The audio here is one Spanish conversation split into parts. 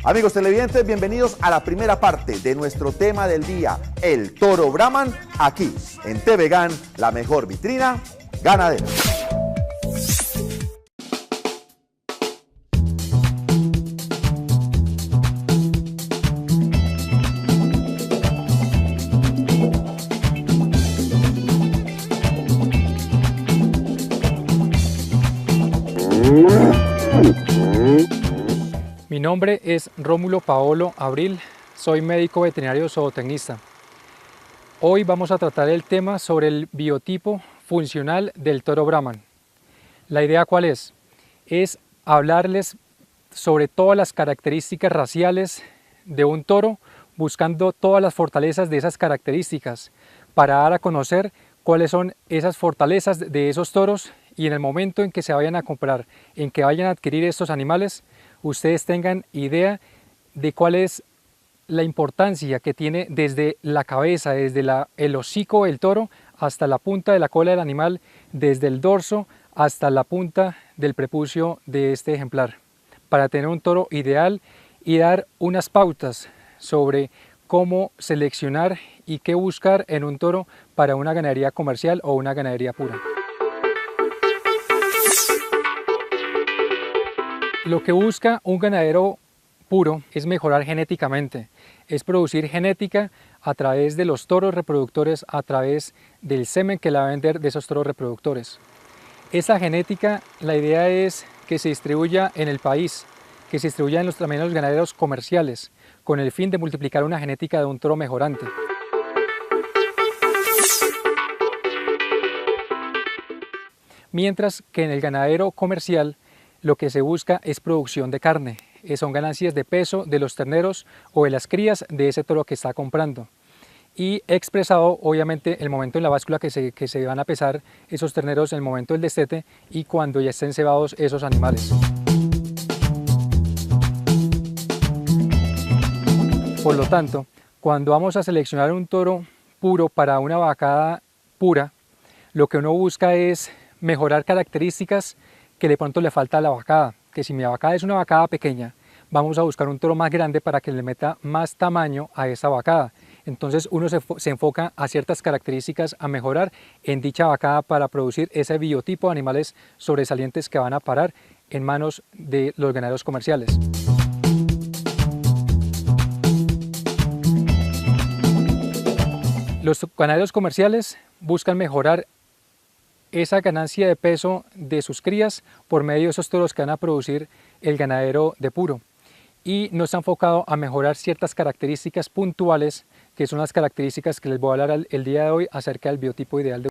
Amigos televidentes, bienvenidos a la primera parte de nuestro tema del día, el toro Brahman, aquí en TVGAN, la mejor vitrina ganadera. Mi nombre es Rómulo Paolo Abril, soy médico veterinario zootecnista. Hoy vamos a tratar el tema sobre el biotipo funcional del toro Brahman. ¿La idea cuál es? Es hablarles sobre todas las características raciales de un toro, buscando todas las fortalezas de esas características, para dar a conocer cuáles son esas fortalezas de esos toros, y en el momento en que se vayan a comprar, en que vayan a adquirir estos animales, ustedes tengan idea de cuál es la importancia que tiene desde la cabeza, desde el hocico del toro hasta la punta de la cola del animal, desde el dorso hasta la punta del prepucio de este ejemplar, para tener un toro ideal y dar unas pautas sobre cómo seleccionar y qué buscar en un toro para una ganadería comercial o una ganadería pura. Lo que busca un ganadero puro es mejorar genéticamente, es producir genética a través de los toros reproductores, a través del semen que le va a vender de esos toros reproductores. Esa genética, la idea es que se distribuya en el país, que se distribuya también en los ganaderos comerciales, con el fin de multiplicar una genética de un toro mejorante. Mientras que en el ganadero comercial lo que se busca es producción de carne, son ganancias de peso de los terneros o de las crías de ese toro que está comprando. Y expresado obviamente el momento en la báscula que se van a pesar esos terneros en el momento del destete y cuando ya estén cebados esos animales. Por lo tanto, cuando vamos a seleccionar un toro puro para una vacada pura, lo que uno busca es mejorar características que de pronto le falta a la vacada, que si mi vacada es una vacada pequeña, vamos a buscar un toro más grande para que le meta más tamaño a esa vacada. Entonces uno se enfoca a ciertas características a mejorar en dicha vacada para producir ese biotipo de animales sobresalientes que van a parar en manos de los ganaderos comerciales. Los ganaderos comerciales buscan mejorar esa ganancia de peso de sus crías por medio de esos toros que van a producir el ganadero de puro, y no está enfocado a mejorar ciertas características puntuales, que son las características que les voy a hablar el día de hoy acerca del biotipo ideal de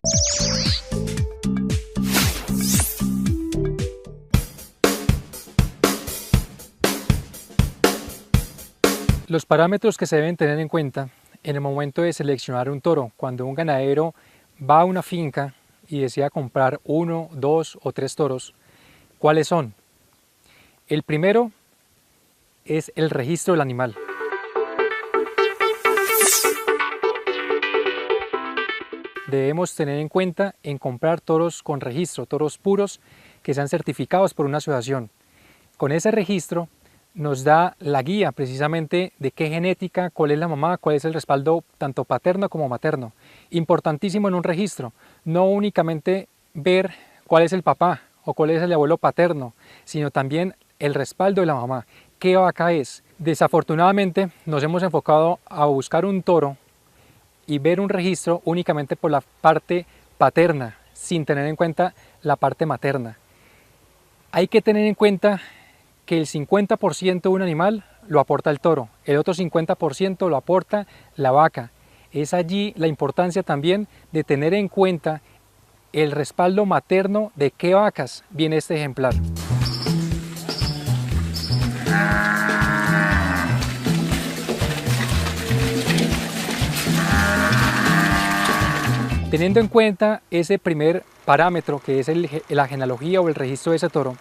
Los parámetros que se deben tener en cuenta en el momento de seleccionar un toro. Cuando un ganadero va a una finca y desea comprar 1, 2 o 3 toros, ¿cuáles son? El primero es el registro del animal. Debemos tener en cuenta en comprar toros con registro, toros puros que sean certificados por una asociación. Con ese registro nos da la guía precisamente de qué genética, cuál es la mamá, cuál es el respaldo tanto paterno como materno. Importantísimo en un registro, no únicamente ver cuál es el papá o cuál es el abuelo paterno, sino también el respaldo de la mamá, qué vaca es. Desafortunadamente nos hemos enfocado a buscar un toro y ver un registro únicamente por la parte paterna, sin tener en cuenta la parte materna. Hay que tener en cuenta que el 50% de un animal lo aporta el toro, el otro 50% lo aporta la vaca. Es allí la importancia también de tener en cuenta el respaldo materno de qué vacas viene este ejemplar. Teniendo en cuenta ese primer parámetro que es la genealogía o el registro de ese toro,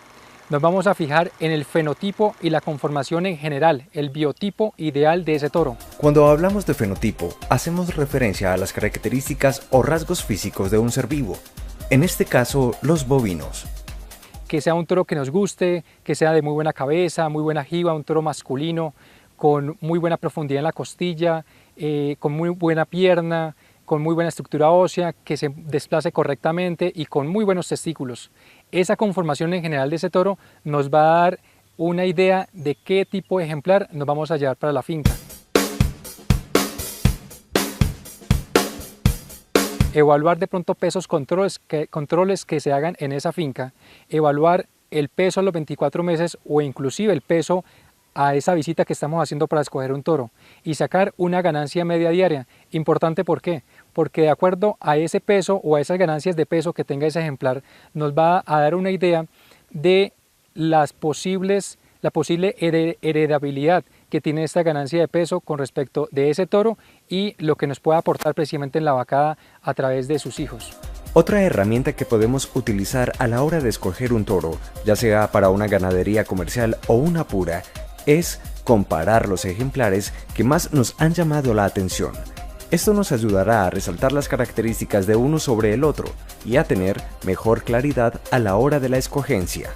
nos vamos a fijar en el fenotipo y la conformación en general, el biotipo ideal de ese toro. Cuando hablamos de fenotipo, hacemos referencia a las características o rasgos físicos de un ser vivo, en este caso los bovinos. que sea un toro que nos guste, que sea de muy buena cabeza, muy buena jiba, un toro masculino, con muy buena profundidad en la costilla, con muy buena pierna, con muy buena estructura ósea, que se desplace correctamente y con muy buenos testículos. Esa conformación en general de ese toro nos va a dar una idea de qué tipo de ejemplar nos vamos a llevar para la finca. Evaluar de pronto pesos, controles que se hagan en esa finca, evaluar el peso a los 24 meses o inclusive el peso a esa visita que estamos haciendo para escoger un toro y sacar una ganancia media diaria. Importante, ¿por qué? Porque de acuerdo a ese peso o a esas ganancias de peso que tenga ese ejemplar, nos va a dar una idea de la posible heredabilidad que tiene esta ganancia de peso con respecto de ese toro y lo que nos puede aportar precisamente en la vacada a través de sus hijos. Otra herramienta que podemos utilizar a la hora de escoger un toro, ya sea para una ganadería comercial o una pura, es comparar los ejemplares que más nos han llamado la atención. Esto nos ayudará a resaltar las características de uno sobre el otro y a tener mejor claridad a la hora de la escogencia.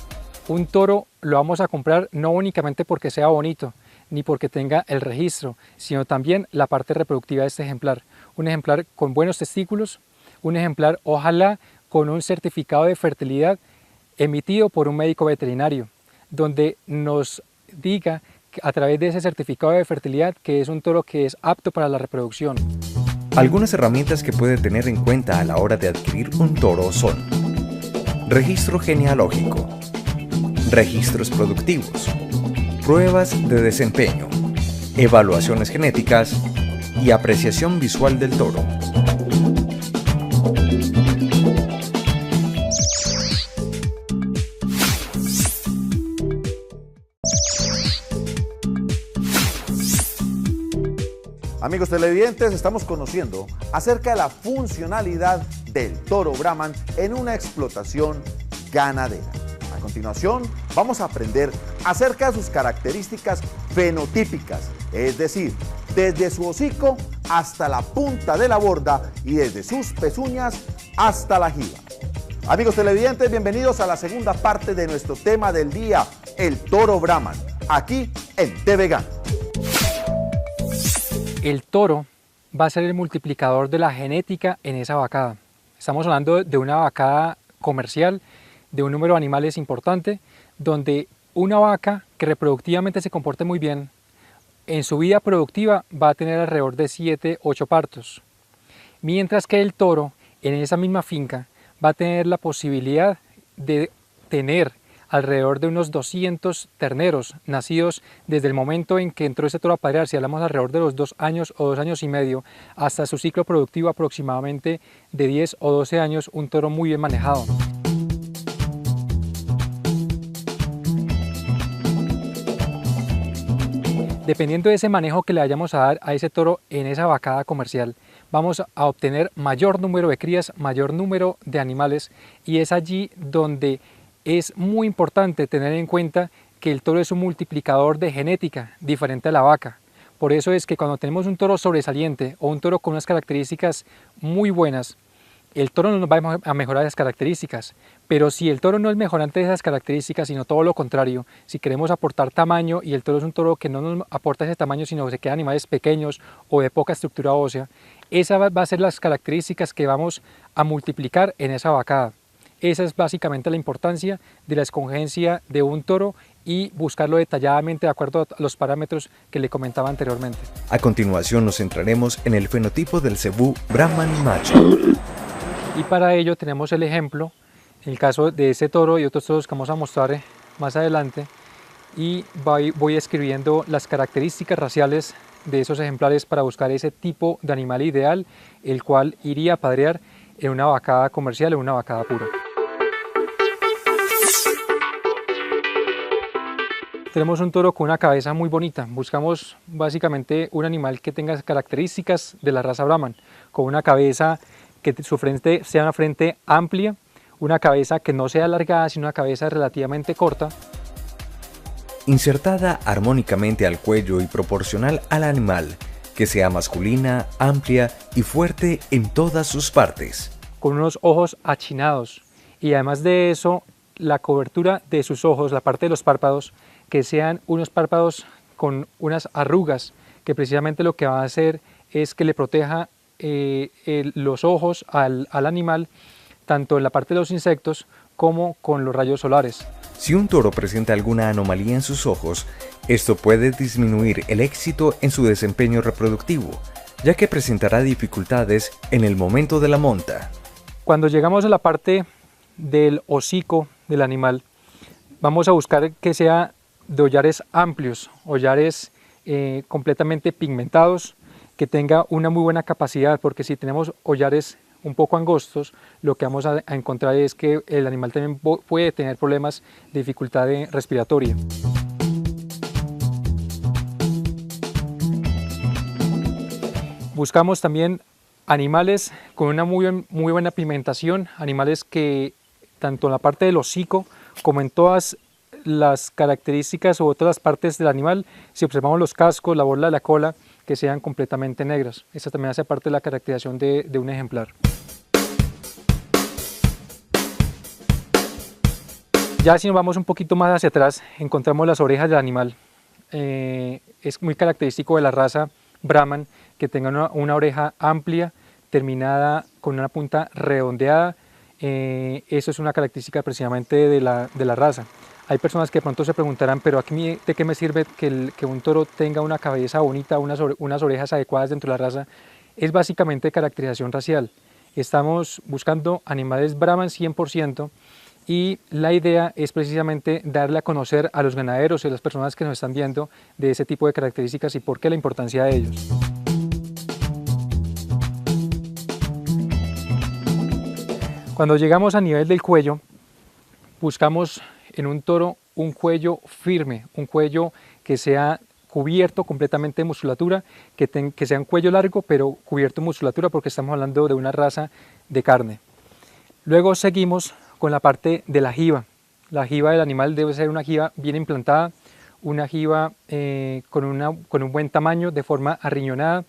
Un toro lo vamos a comprar no únicamente porque sea bonito, ni porque tenga el registro, sino también la parte reproductiva de este ejemplar. Un ejemplar con buenos testículos, un ejemplar ojalá con un certificado de fertilidad emitido por un médico veterinario, donde nos diga a través de ese certificado de fertilidad que es un toro que es apto para la reproducción. Algunas herramientas que puede tener en cuenta a la hora de adquirir un toro son: registro genealógico, registros productivos, pruebas de desempeño, evaluaciones genéticas y apreciación visual del toro. Amigos televidentes, estamos conociendo acerca de la funcionalidad del toro Brahman en una explotación ganadera. A continuación, vamos a aprender acerca de sus características fenotípicas, es decir, desde su hocico hasta la punta de la borda y desde sus pezuñas hasta la jiba. Amigos televidentes, bienvenidos a la segunda parte de nuestro tema del día, el toro Brahman, aquí en TVGAN. El toro va a ser el multiplicador de la genética en esa vacada. Estamos hablando de una vacada comercial, de un número de animales importante, donde una vaca que reproductivamente se comporte muy bien, en su vida productiva va a tener alrededor de 7-8 partos. Mientras que el toro, en esa misma finca, va a tener la posibilidad de tener alrededor de unos 200 terneros nacidos desde el momento en que entró ese toro a parear, si hablamos alrededor de los 2 años o 2 años y medio, hasta su ciclo productivo aproximadamente de 10 o 12 años, un toro muy bien manejado. Dependiendo de ese manejo que le vayamos a dar a ese toro en esa vacada comercial, vamos a obtener mayor número de crías, mayor número de animales, y es allí donde es muy importante tener en cuenta que el toro es un multiplicador de genética diferente a la vaca. Por eso es que cuando tenemos un toro sobresaliente o un toro con unas características muy buenas, el toro no nos va a mejorar esas características, pero si el toro no es mejorante de esas características, sino todo lo contrario, si queremos aportar tamaño y el toro es un toro que no nos aporta ese tamaño, sino que se quedan animales pequeños o de poca estructura ósea, esas van a ser las características que vamos a multiplicar en esa vacada. Esa es básicamente la importancia de la escogencia de un toro y buscarlo detalladamente de acuerdo a los parámetros que le comentaba anteriormente. A continuación nos centraremos en el fenotipo del cebú Brahman macho. Y para ello tenemos el ejemplo, en el caso de ese toro y otros toros que vamos a mostrar más adelante, y voy escribiendo las características raciales de esos ejemplares para buscar ese tipo de animal ideal, el cual iría a padrear en una vacada comercial o una vacada pura. Tenemos un toro con una cabeza muy bonita. Buscamos básicamente un animal que tenga características de la raza Brahman, con una cabeza que su frente sea una frente amplia, una cabeza que no sea alargada, sino una cabeza relativamente corta. Insertada armónicamente al cuello y proporcional al animal, que sea masculina, amplia y fuerte en todas sus partes. Con unos ojos achinados y además de eso, la cobertura de sus ojos, la parte de los párpados, que sean unos párpados con unas arrugas, que precisamente lo que va a hacer es que le proteja los ojos al animal, tanto en la parte de los insectos como con los rayos solares. Si un toro presenta alguna anomalía en sus ojos, esto puede disminuir el éxito en su desempeño reproductivo, ya que presentará dificultades en el momento de la monta. Cuando llegamos a la parte del hocico del animal, vamos a buscar que sea de hollares amplios, hollares completamente pigmentados, que tenga una muy buena capacidad, porque si tenemos hollares un poco angostos, lo que vamos a encontrar es que el animal también puede tener problemas de dificultad respiratoria. Buscamos también animales con una muy buena pigmentación, animales que tanto en la parte del hocico como en todas las características o todas las partes del animal, si observamos los cascos, la borla de la cola, que sean completamente negras. Esta también hace parte de la caracterización de un ejemplar. Ya si nos vamos un poquito más hacia atrás, encontramos las orejas del animal. Es muy característico de la raza Brahman que tenga una oreja amplia, terminada con una punta redondeada. Eso es una característica precisamente de la raza. Hay personas que de pronto se preguntarán, pero aquí ¿de qué me sirve que un toro tenga una cabeza bonita, unas orejas adecuadas dentro de la raza? Es básicamente caracterización racial. Estamos buscando animales Brahman 100%, y la idea es precisamente darle a conocer a los ganaderos y a las personas que nos están viendo de ese tipo de características y por qué la importancia de ellos. Cuando llegamos a nivel del cuello, buscamos en un toro un cuello firme, un cuello que sea cubierto completamente de musculatura, que sea un cuello largo pero cubierto de musculatura, porque estamos hablando de una raza de carne. Luego seguimos con la parte de la jiba. La jiba del animal debe ser una jiba bien implantada, una jiba con un buen tamaño, de forma arriñonada,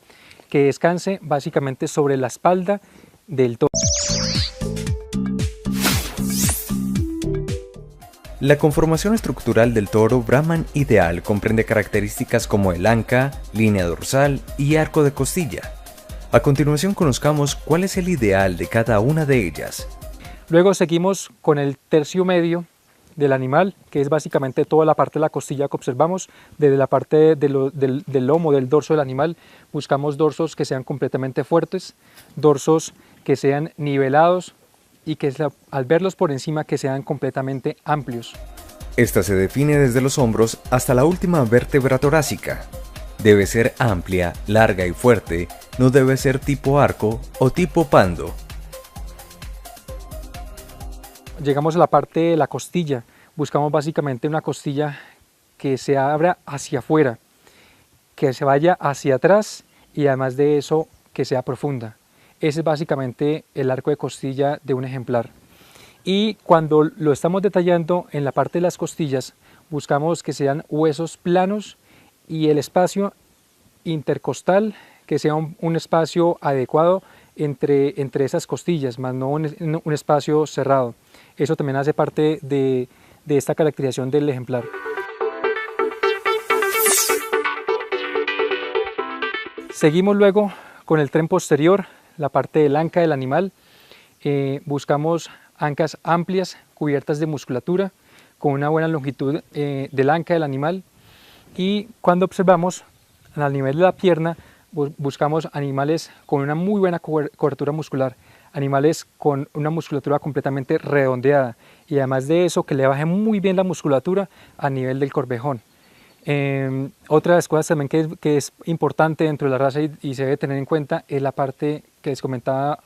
que descanse básicamente sobre la espalda del toro. La conformación estructural del toro Brahman ideal comprende características como el anca, línea dorsal y arco de costilla. A continuación conozcamos cuál es el ideal de cada una de ellas. Luego seguimos con el tercio medio del animal, que es básicamente toda la parte de la costilla que observamos. Desde la parte del lomo, del dorso del animal, buscamos dorsos que sean completamente fuertes, dorsos que sean nivelados y que al verlos por encima que sean completamente amplios. Esta se define desde los hombros hasta la última vértebra torácica. Debe ser amplia, larga y fuerte, no debe ser tipo arco o tipo pando. Llegamos a la parte de la costilla. Buscamos básicamente una costilla que se abra hacia afuera, que se vaya hacia atrás y además de eso que sea profunda. Ese es básicamente el arco de costilla de un ejemplar. Y cuando lo estamos detallando en la parte de las costillas, buscamos que sean huesos planos y el espacio intercostal que sea un espacio adecuado entre esas costillas, más no un espacio cerrado. Eso también hace parte de esta caracterización del ejemplar. Seguimos luego con el tren posterior, la parte del anca del animal. Buscamos ancas amplias, cubiertas de musculatura, con una buena longitud del anca del animal. Y cuando observamos al nivel de la pierna, buscamos animales con una muy buena cobertura muscular, animales con una musculatura completamente redondeada y además de eso que le baje muy bien la musculatura a nivel del corvejón. Otra de las cosas también que es importante dentro de la raza y se debe tener en cuenta es la parte que les comentaba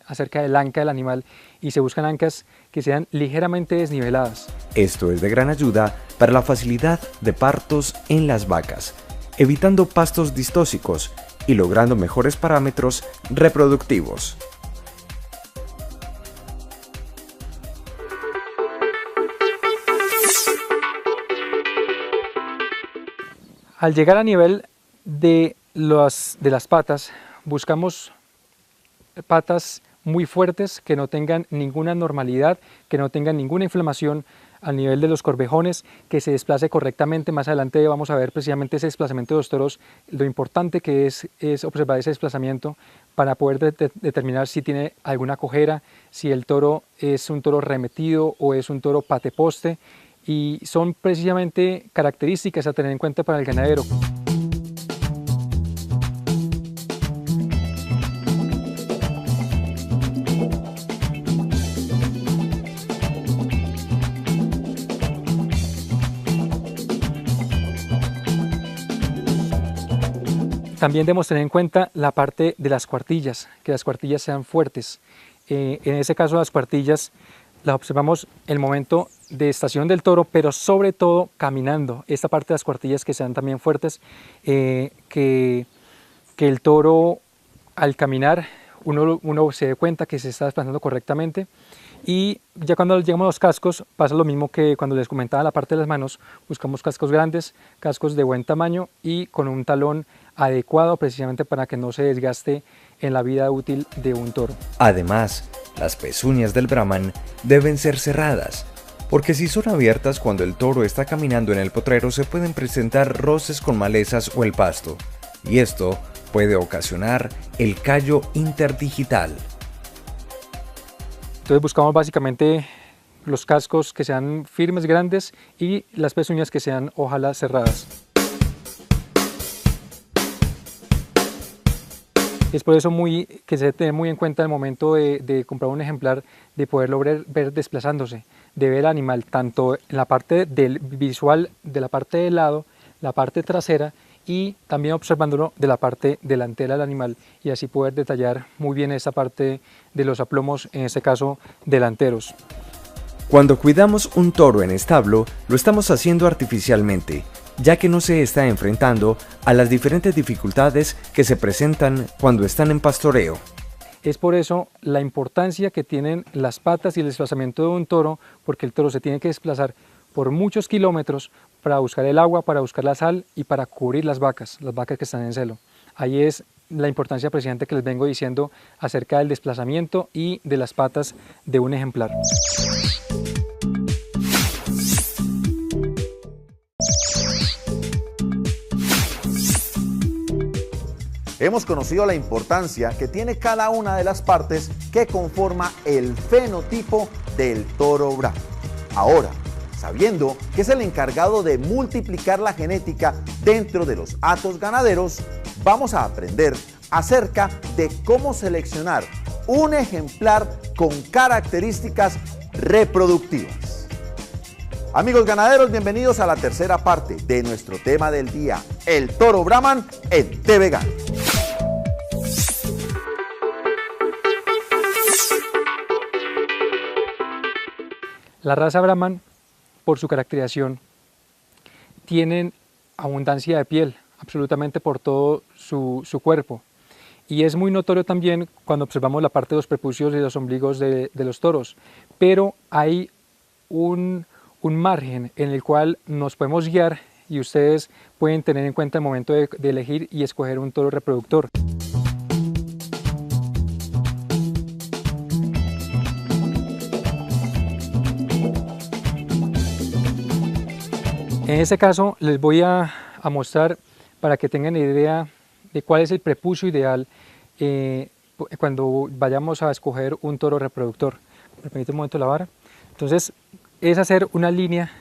acerca del anca del animal, y se buscan ancas que sean ligeramente desniveladas. Esto es de gran ayuda para la facilidad de partos en las vacas, evitando pastos distóxicos y logrando mejores parámetros reproductivos. Al llegar a nivel de las patas, buscamos patas muy fuertes, que no tengan ninguna anormalidad, que no tengan ninguna inflamación a nivel de los corvejones, que se desplace correctamente. Más adelante vamos a ver precisamente ese desplazamiento de los toros, lo importante que es observar ese desplazamiento para poder determinar si tiene alguna cojera, si el toro es un toro remetido o es un toro pateposte, y son precisamente características a tener en cuenta para el ganadero. También debemos tener en cuenta la parte de las cuartillas, que las cuartillas sean fuertes. En ese caso las cuartillas las observamos en el momento de estación del toro, pero sobre todo caminando. Esta parte de las cuartillas que sean también fuertes, que el toro al caminar uno se dé cuenta que se está desplazando correctamente. Y ya cuando llegamos a los cascos pasa lo mismo que cuando les comentaba la parte de las manos. Buscamos cascos grandes, cascos de buen tamaño y con un talón adecuado precisamente para que no se desgaste en la vida útil de un toro. Además, las pezuñas del Brahman deben ser cerradas, porque si son abiertas cuando el toro está caminando en el potrero se pueden presentar roces con malezas o el pasto, y esto puede ocasionar el callo interdigital. Entonces buscamos básicamente los cascos que sean firmes, grandes, y las pezuñas que sean ojalá cerradas. Es por eso que se debe tener muy en cuenta el momento de comprar un ejemplar, de poderlo ver desplazándose, de ver el animal tanto en la parte del visual de la parte del lado, la parte trasera, y también observándolo de la parte delantera del animal, y así poder detallar muy bien esa parte de los aplomos, en este caso delanteros. Cuando cuidamos un toro en establo, lo estamos haciendo artificialmente, ya que no se está enfrentando a las diferentes dificultades que se presentan cuando están en pastoreo. Es por eso la importancia que tienen las patas y el desplazamiento de un toro, porque el toro se tiene que desplazar por muchos kilómetros para buscar el agua, para buscar la sal y para cubrir las vacas que están en celo. Ahí es la importancia precisamente que les vengo diciendo acerca del desplazamiento y de las patas de un ejemplar. Hemos conocido la importancia que tiene cada una de las partes que conforma el fenotipo del toro bravo. Ahora, sabiendo que es el encargado de multiplicar la genética dentro de los hatos ganaderos, vamos a aprender acerca de cómo seleccionar un ejemplar con características reproductivas. Amigos ganaderos, bienvenidos a la tercera parte de nuestro tema del día, el toro Brahman en TV Gana. La raza Brahman, por su caracterización, tienen abundancia de piel absolutamente por todo su cuerpo, y es muy notorio también cuando observamos la parte de los prepucios y los ombligos de los toros, pero hay un margen en el cual nos podemos guiar y ustedes pueden tener en cuenta el momento de elegir y escoger un toro reproductor. En este caso les voy a mostrar para que tengan idea de cuál es el prepucio ideal cuando vayamos a escoger un toro reproductor. ¿Me permite un momento la vara? Entonces es hacer una línea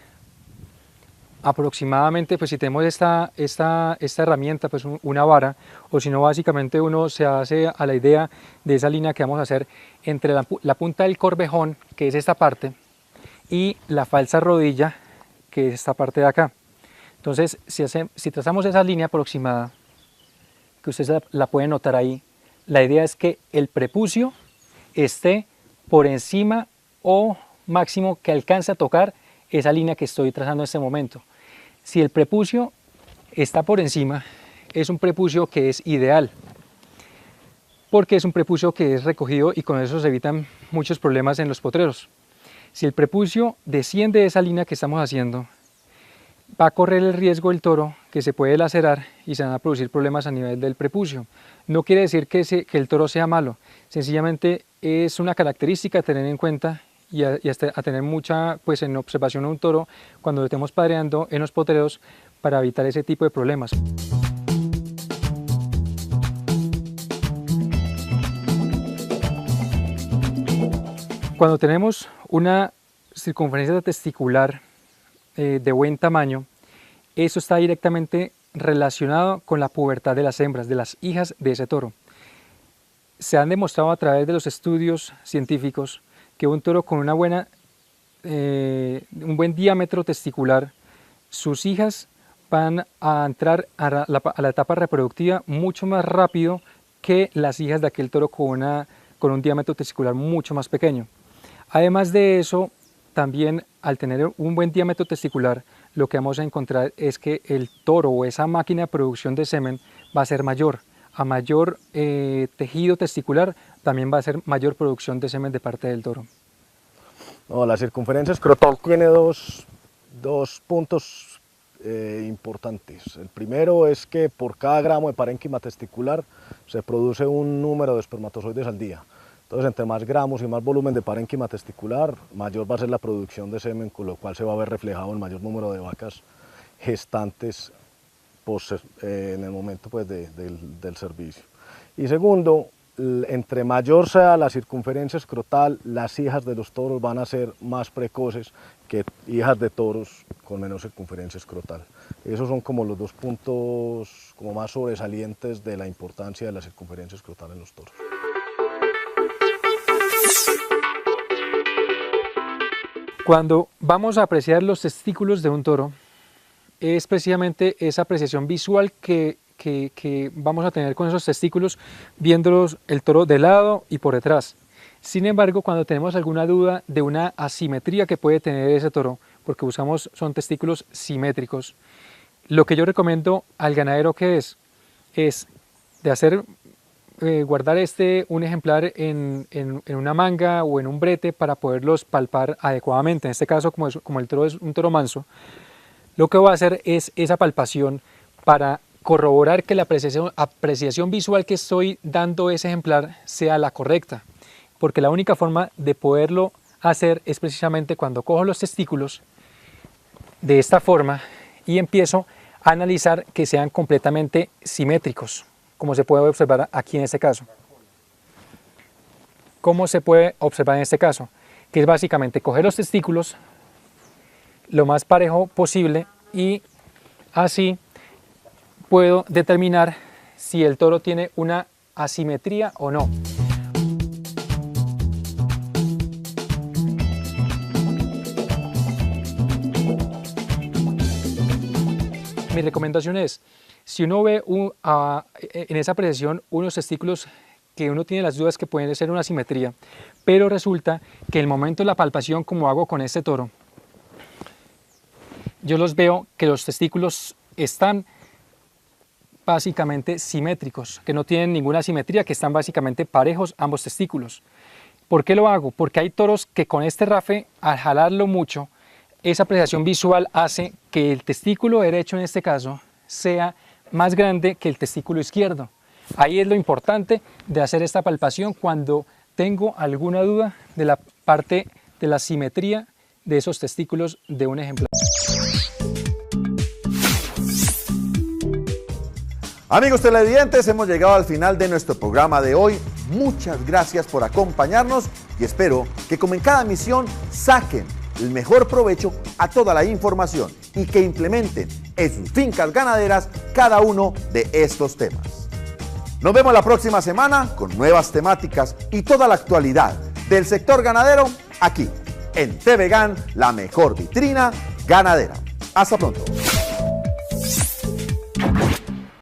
aproximadamente, pues si tenemos esta herramienta, pues una vara, o si no básicamente uno se hace a la idea de esa línea que vamos a hacer entre la punta del corvejón, que es esta parte, y la falsa rodilla, que es esta parte de acá. Entonces si trazamos esa línea aproximada, que ustedes la pueden notar ahí, la idea es que el prepucio esté por encima o máximo que alcance a tocar esa línea que estoy trazando en este momento. Si el prepucio está por encima, es un prepucio que es ideal, porque es un prepucio que es recogido y con eso se evitan muchos problemas en los potreros. Si el prepucio desciende de esa línea que estamos haciendo, va a correr el riesgo el toro que se puede lacerar y se van a producir problemas a nivel del prepucio. No quiere decir que el toro sea malo, sencillamente es una característica a tener en cuenta y a tener mucha pues, en observación a un toro cuando lo estemos padreando en los potreros para evitar ese tipo de problemas. Cuando tenemos una circunferencia testicular de buen tamaño, eso está directamente relacionado con la pubertad de las hembras, de las hijas de ese toro. Se han demostrado a través de los estudios científicos que un toro con un buen diámetro testicular, sus hijas van a entrar a la etapa reproductiva mucho más rápido que las hijas de aquel toro con un diámetro testicular mucho más pequeño. Además de eso, también al tener un buen diámetro testicular, lo que vamos a encontrar es que el toro o esa máquina de producción de semen va a ser mayor. A mayor tejido testicular, también va a ser mayor producción de semen de parte del toro. No, la circunferencia escrotal tiene dos puntos importantes. El primero es que por cada gramo de parénquima testicular se produce un número de espermatozoides al día. Entonces, entre más gramos y más volumen de parénquima testicular, mayor va a ser la producción de semen, con lo cual se va a ver reflejado el mayor número de vacas gestantes en el momento pues, del servicio. Y segundo, entre mayor sea la circunferencia escrotal, las hijas de los toros van a ser más precoces que hijas de toros con menor circunferencia escrotal. Esos son como los dos puntos como más sobresalientes de la importancia de la circunferencia escrotal en los toros. Cuando vamos a apreciar los testículos de un toro, es precisamente esa apreciación visual que vamos a tener con esos testículos, viéndolos el toro de lado y por detrás. Sin embargo, cuando tenemos alguna duda de una asimetría que puede tener ese toro, porque buscamos son testículos simétricos, lo que yo recomiendo al ganadero que es de hacer guardar un ejemplar en una manga o en un brete para poderlos palpar adecuadamente. En este caso, como el toro es un toro manso, lo que voy a hacer es esa palpación para corroborar que la apreciación visual que estoy dando a ese ejemplar sea la correcta, porque la única forma de poderlo hacer es precisamente cuando cojo los testículos de esta forma y empiezo a analizar que sean completamente simétricos, como se puede observar aquí en este caso. ¿Cómo se puede observar en este caso? Que es básicamente coger los testículos lo más parejo posible y así puedo determinar si el toro tiene una asimetría o no. Mi recomendación es, si uno ve en esa apreciación unos testículos que uno tiene las dudas que pueden ser una asimetría, pero resulta que en el momento de la palpación, como hago con este toro, yo los veo que los testículos están básicamente simétricos, que no tienen ninguna asimetría, que están básicamente parejos ambos testículos. ¿Por qué lo hago? Porque hay toros que con este rafe, al jalarlo mucho, esa apreciación visual hace que el testículo derecho en este caso sea más grande que el testículo izquierdo. Ahí es lo importante de hacer esta palpación cuando tengo alguna duda de la parte de la simetría de esos testículos de un ejemplar. Amigos televidentes, hemos llegado al final de nuestro programa de hoy. Muchas gracias por acompañarnos y espero que como en cada misión saquen el mejor provecho a toda la información y que implementen en sus fincas ganaderas cada uno de estos temas. Nos vemos la próxima semana con nuevas temáticas y toda la actualidad del sector ganadero aquí en TVGAN, la mejor vitrina ganadera. Hasta pronto.